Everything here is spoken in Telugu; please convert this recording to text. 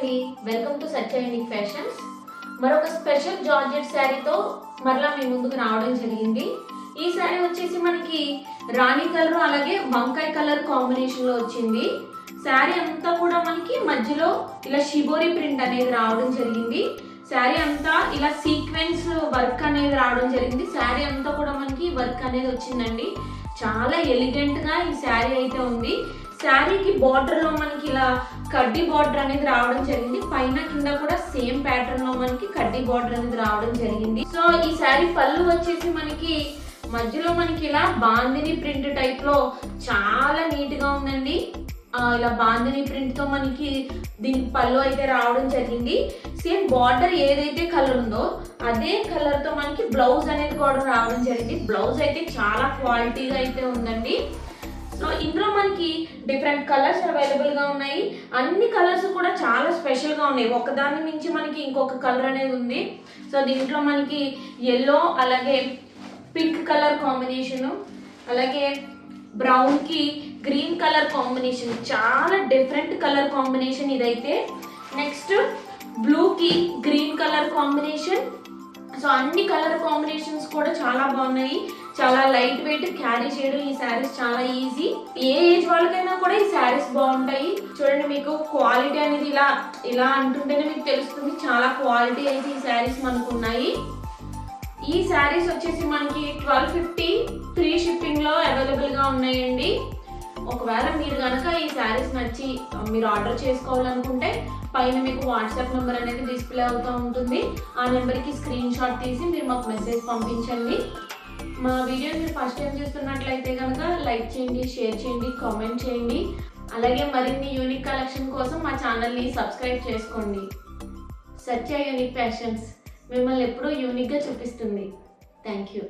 అండి, welcome to Satya unique fashions. మరొక స్పెషల్ జార్జెట్ శారీతో మరలా మీ ముందుకు రావడం జరిగింది. ఈ శారీ వచ్చేసి మనకి రాణి కలర్ అలాగే వంకాయ కలర్ కాంబినేషన్ లో వచ్చింది. శారీ అంతా కూడా మనకి మధ్యలో ఇలా షిబోరి ప్రింట్ అనేది రావడం జరిగింది. శారీ అంతా ఇలా సీక్వెన్స్ వర్క్ అనేది రావడం జరిగింది. శారీ అంతా కూడా మనకి వర్క్ అనేది వచ్చిందండి. చాలా ఎలిగెంట్ గా ఈ శారీ అయితే ఉంది. శారీకి బార్డర్ లో మనకి ఇలా కడ్డీ బార్డర్ అనేది రావడం జరిగింది. పైన కింద కూడా సేమ్ ప్యాటర్న్ లో మనకి కడ్డీ బార్డర్ అనేది రావడం జరిగింది. సో ఈ శారీ పళ్ళు వచ్చేసి మనకి మధ్యలో మనకి ఇలా బాందిని ప్రింట్ టైప్ లో చాలా నీట్ గా ఉందండి. ఇలా బాందిని ప్రింట్ తో మనకి దీనికి పళ్ళు అయితే రావడం జరిగింది. సేమ్ బార్డర్ ఏదైతే కలర్ ఉందో అదే కలర్ తో మనకి బ్లౌజ్ అనేది కూడా రావడం జరిగింది. బ్లౌజ్ అయితే చాలా క్వాలిటీగా అయితే ఉందండి. సో ఇందులో మనకి డిఫరెంట్ కలర్స్ అవైలబుల్ గా ఉన్నాయి. అన్ని కలర్స్ కూడా చాలా స్పెషల్ గా ఉన్నాయి. ఒకదాని నుంచి మనకి ఇంకొక కలర్ అనేది ఉంది. సో దీంట్లో మనకి ఎల్లో అలాగే పింక్ కలర్ కాంబినేషన్, అలాగే బ్రౌన్ కి గ్రీన్ కలర్ కాంబినేషన్, చాలా డిఫరెంట్ కలర్ కాంబినేషన్ ఇదైతే. నెక్స్ట్ బ్లూ కి గ్రీన్ కలర్ కాంబినేషన్. సో అన్ని కలర్ కాంబినేషన్స్ కూడా చాలా బాగున్నాయి. చాలా లైట్ వెయిట్, క్యారీ చేయడం ఈ శారీస్ చాలా ఈజీ. ఏ ఏజ్ వాళ్ళకైనా కూడా ఈ శారీస్ బాగుంటాయి. చూడండి, మీకు క్వాలిటీ అనేది ఇలా అంటుంటేనే మీకు తెలుస్తుంది. చాలా క్వాలిటీ అయితే ఈ శారీస్ మనకు ఉన్నాయి. ఈ శారీస్ వచ్చేసి మనకి 1250 ఫ్రీ షిప్పింగ్ లో అవైలబుల్ గా ఉన్నాయండి. ఒకవేళ మీరు కనుక ఈ శారీస్ నచ్చి మీరు ఆర్డర్ చేసుకోవాలనుకుంటే పైన మీకు వాట్సాప్ నెంబర్ అనేది డిస్ప్లే అవుతూ ఉంటుంది. ఆ నెంబర్కి స్క్రీన్ షాట్ తీసి మీరు మాకు మెసేజ్ పంపించండి. మా వీడియోని మీరు ఫస్ట్ టైం చూస్తున్నట్లయితే కనుక లైక్ చేయండి, షేర్ చేయండి, కామెంట్ చేయండి. అలాగే మరిన్ని యూనిక్ కలెక్షన్ కోసం మా ఛానల్ని సబ్స్క్రైబ్ చేసుకోండి. సత్య యూనిక్ ఫ్యాషన్స్ మిమ్మల్ని ఎప్పుడూ యూనిక్గా చూపిస్తుంది. Thank you.